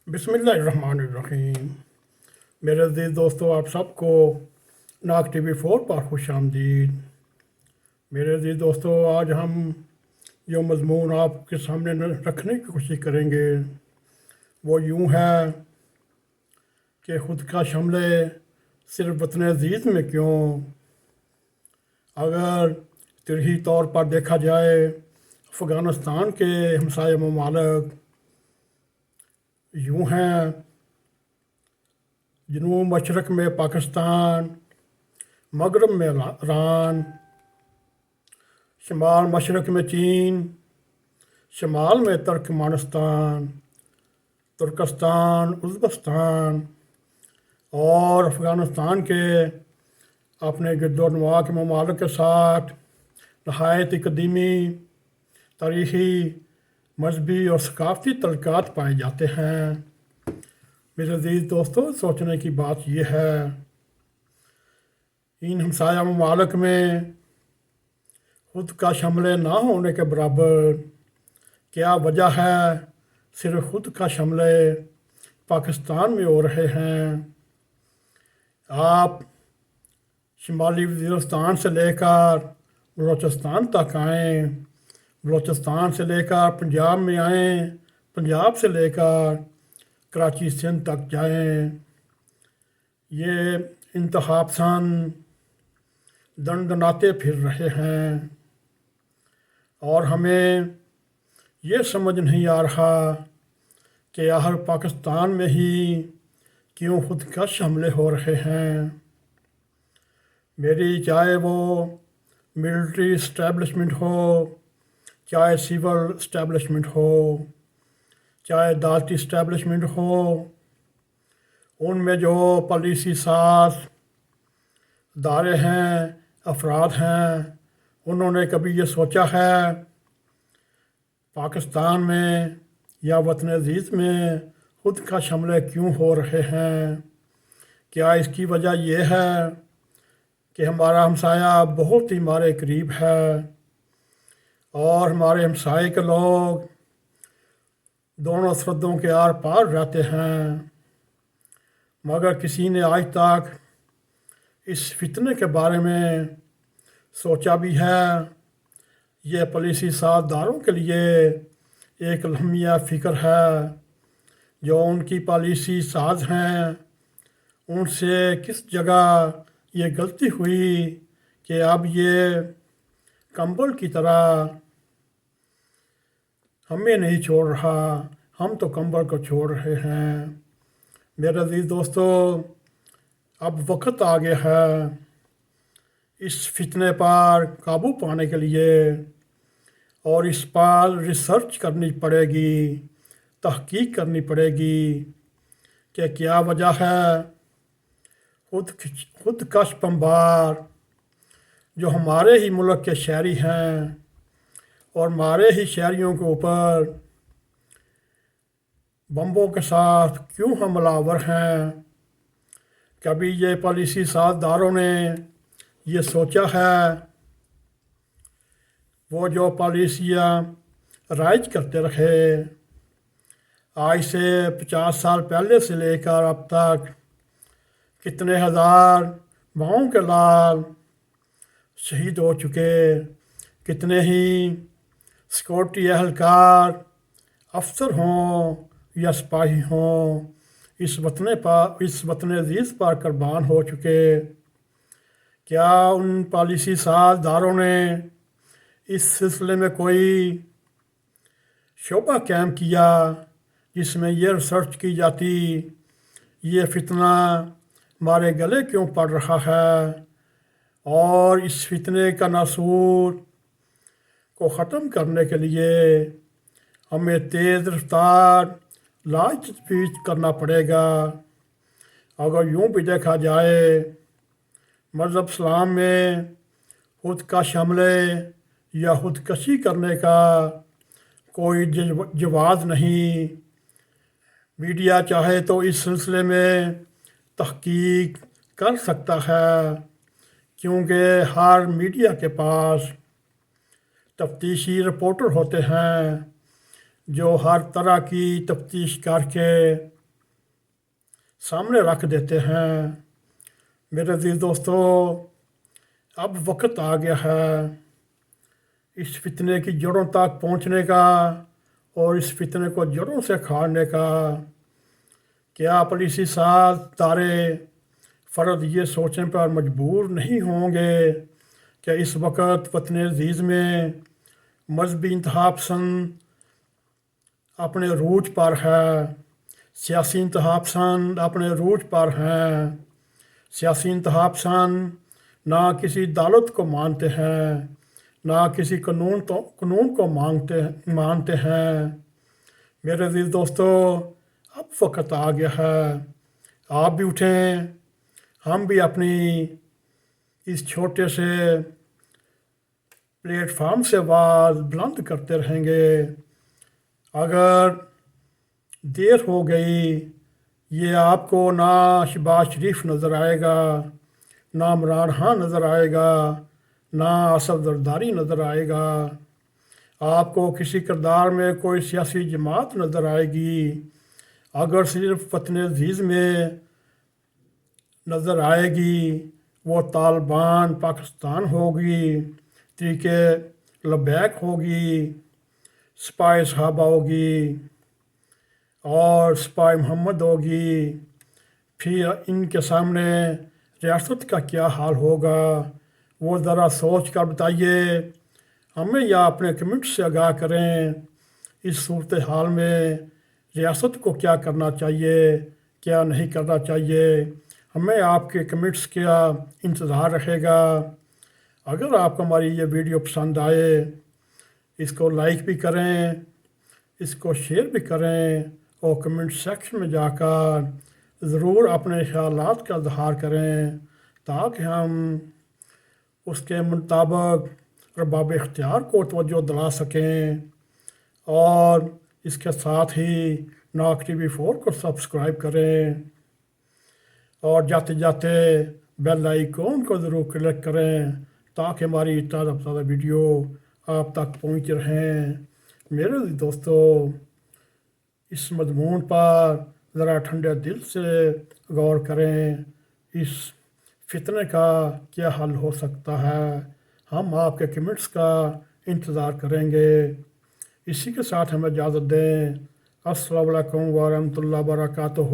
बिस्मिल्लाहिर्रहमानिर्रहीम। मेरे अज़ीज़ दोस्तों, आप सबको नाग TV4 पर खुश आमदीद। मेरे अज़ीज़ दोस्तों, आज हम जो मज़मून आपके सामने रखने की कोशिश करेंगे वो यूँ है कि ख़ुद का हमले सिर्फ वतन अज़ीज़ में क्यों। अगर तिरही तौर पर देखा जाए, अफ़गानिस्तान के हमसाया ममालिक यूँ हैं, जनूब मशरक़ में पाकिस्तान, मगरब में ईरान, शमाल मशरक़ में चीन, शमाल में तुर्कमानिस्तान, तुर्कस्तान, उज़्बेकिस्तान और अफ़गानिस्तान के अपने गिरदोनवा के ममालिक के साथ नहायत कदीमी तारीख़ी, मजहबी और सकाफ़ती तल्लुकात पाए जाते हैं। मेरे अज़ीज़ दोस्तों, सोचने की बात यह है, इन हमसाया ममालिक में खुद का हमले ना होने के बराबर क्या वजह है सिर्फ खुद का हमले पाकिस्तान में हो रहे हैं। आप शुमाली वज़ीरिस्तान से लेकर बलूचिस्तान तक आएँ, बलूचिस्तान से लेकर पंजाब में आएँ, पंजाब से लेकर कराची सिंध तक जाएँ। ये इंतहा पसंद दंडनाते फिर रहे हैं और हमें ये समझ नहीं आ रहा कि आखिर पाकिस्तान में ही क्यों खुदकश हमले हो रहे हैं। मेरी चाहे वो मिलिट्री इस्टेब्लिशमेंट हो, चाहे सिविल इस्टेब्लिशमेंट हो, चाहे अदालती इस्टेब्लिशमेंट हो, उनमें जो पॉलिसी साज इदारे हैं, अफराद हैं, उन्होंने कभी ये सोचा है पाकिस्तान में या वतन अज़ीज़ में खुद का हमले क्यों हो रहे हैं। क्या इसकी वजह यह है कि हमारा हमसाया बहुत ही हमारे करीब है और हमारे हमसाए के लोग दोनों सरहदों के आर पार रहते हैं, मगर किसी ने आज तक इस फितने के बारे में सोचा भी है। ये पॉलिसी साजदारों के लिए एक लम्हा फ़िक्र है, जो उनकी पॉलिसी साज हैं उनसे किस जगह ये गलती हुई कि अब ये कंबल की तरह हमें नहीं छोड़ रहा, हम तो कंबल को छोड़ रहे हैं। मेरे अज़ीज़ दोस्तों, अब वक्त आ गया है इस फितने पर काबू पाने के लिए और इस पर रिसर्च करनी पड़ेगी, तहकीक करनी पड़ेगी कि क्या वजह है खुदकश बमबार जो हमारे ही मुल्क के शहरी हैं और हमारे ही शहरियों के ऊपर बम्बों के साथ क्यों हमलावर हैं। कभी ये पॉलिसी साजदारों ने ये सोचा है, वो जो पॉलिसियाँ राइज करते रहे आज से 50 साल पहले से लेकर अब तक कितने हज़ार माओं के लाल शहीद हो चुके, कितने ही सिक्योरिटी एहलकार अफसर हों या सिपाही हों इस वतन अज़ीज़ पर कुर्बान हो चुके। क्या उन पॉलिसी साजदारों ने इस सिलसिले में कोई शोबा कायम किया जिसमें यह रिसर्च की जाती ये फितना हमारे गले क्यों पड़ रहा है और इस फितने का नासूर को ख़त्म करने के लिए हमें तेज़ रफ्तार लाज तजवीज़ करना पड़ेगा। अगर यूँ भी देखा जाए, मज़हब इस्लाम में खुदकश हमले या खुदकशी करने का कोई जवाज़ नहीं। मीडिया चाहे तो इस सिलसिले में तहकीक कर सकता है, क्योंकि हर मीडिया के पास तफ्तीशी रिपोर्टर होते हैं जो हर तरह की तफ्तीश करके سامنے رکھ دیتے ہیں۔ میرے عزیز دوستو، اب وقت آ گیا ہے اس فتنے کی جڑوں تک پہنچنے کا اور اس فتنے کو جڑوں سے کھاڑنے کا۔ کیا پالیسی ساز ادارے فرد یہ سوچنے پر مجبور نہیں ہوں گے کہ اس وقت وطن عزیز میں مذہبی انتہا پسند اپنے عروج پر ہے، سیاسی انتہا پسند اپنے عروج پر ہیں۔ سیاسی انتہا پسند نہ کسی عدالت کو مانتے ہیں، نہ کسی قانون کو مانتے ہیں۔ میرے عزیز دوستو، اب وقت آ گیا ہے، آپ بھی اٹھیں، ہم بھی اپنی اس چھوٹے سے پلیٹ فارم سے آواز بلند کرتے رہیں گے۔ اگر دیر ہو گئی، یہ آپ کو نہ شہباز شریف نظر آئے گا، نہ عمران خان نظر آئے گا، نہ اسد زرداری نظر آئے گا، آپ کو کسی کردار میں کوئی سیاسی جماعت نظر آئے گی۔ اگر صرف وطن عزیز میں نظر آئے گی، وہ طالبان پاکستان ہوگی، تحریک لبیک ہوگی، سپاہی صحابہ ہوگی اور سپاہی محمد ہوگی۔ پھر ان کے سامنے ریاست کا کیا حال ہوگا، وہ ذرا سوچ کر بتائیے ہمیں یا اپنے کمنٹ سے آگاہ کریں۔ اس صورتحال میں ریاست کو کیا کرنا چاہیے، کیا نہیں کرنا چاہیے، ہمیں آپ کے کمنٹس کا انتظار رہے گا۔ اگر آپ کو ہماری یہ ویڈیو پسند آئے، اس کو لائک بھی کریں، اس کو شیئر بھی کریں اور کمنٹ سیکشن میں جا کر ضرور اپنے خیالات کا اظہار کریں تاکہ ہم اس کے مطابق ارباب اختیار کو توجہ دلا سکیں، اور اس کے ساتھ ہی ناک ٹی وی 4 کو سبسکرائب کریں اور جاتے جاتے بیل آئیکن کو ضرور کلک کریں تاکہ ہماری تازہ تازہ ویڈیو آپ تک پہنچ رہیں۔ میرے دوستو، اس مضمون پر ذرا ٹھنڈے دل سے غور کریں، اس فتنے کا کیا حل ہو سکتا ہے۔ ہم آپ کے کمنٹس کا انتظار کریں گے۔ اسی کے ساتھ ہمیں اجازت دیں۔ السلام علیکم ورحمۃ اللہ وبرکاتہ۔